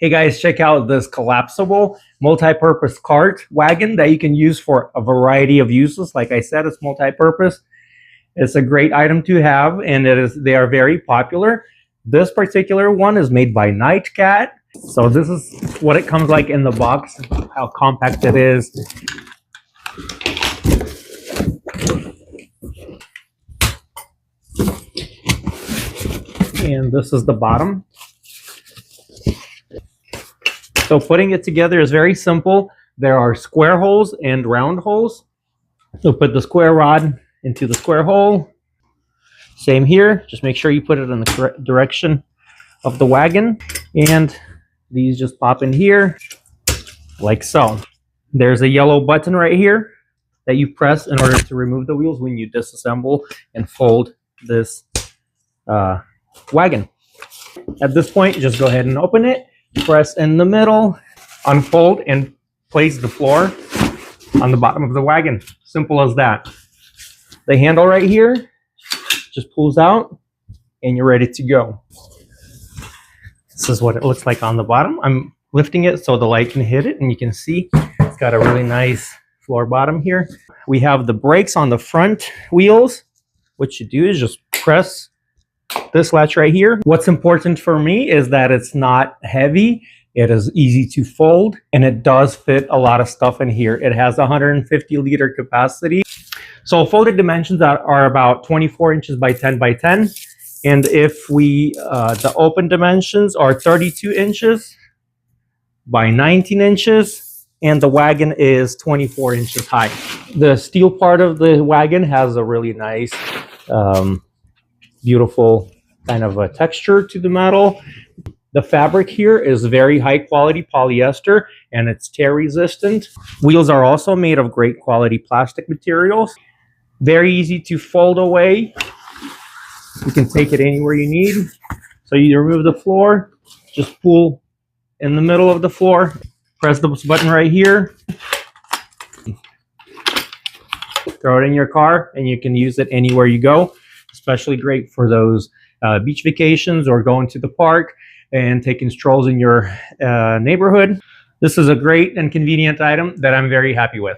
Hey guys, check out this collapsible multi-purpose cart wagon that you can use for a variety of uses. Like I said, it's multi-purpose. It's a great item to have, and they are very popular. This particular one is made by Cat. So this is what it comes like in the box, how compact it is. And this is the bottom. So putting it together is very simple. There are square holes and round holes. So put the square rod into the square hole. Same here. Just make sure you put it in the correct direction of the wagon. And these just pop in here like so. There's a yellow button right here that you press in order to remove the wheels when you disassemble and fold this wagon. At this point, just go ahead and open it. Press in the middle, unfold, and place the floor on the bottom of the wagon. Simple as that. The handle right here just pulls out and you're ready to go. This is what it looks like on the bottom. I'm lifting it so the light can hit it and you can see it's got a really nice floor bottom here. We have the brakes on the front wheels. What you do is just press this latch right here. What's important for me is that it's not heavy. It is easy to fold, and it does fit a lot of stuff in here. It has 150-liter capacity. So folded dimensions are about 24 inches by 10 by 10. And if the open dimensions are 32 inches by 19 inches, and the wagon is 24 inches high. The steel part of the wagon has a really nice, beautiful kind of a texture to the metal. The fabric here is very high quality polyester, and it's tear resistant. Wheels are also made of great quality plastic materials. Very easy to fold away. You can take it anywhere you need. So you remove the floor, just pull in the middle of the floor, press the button right here, throw it in your car, and you can use it anywhere you go. Especially great for those beach vacations or going to the park and taking strolls in your neighborhood. This is a great and convenient item that I'm very happy with.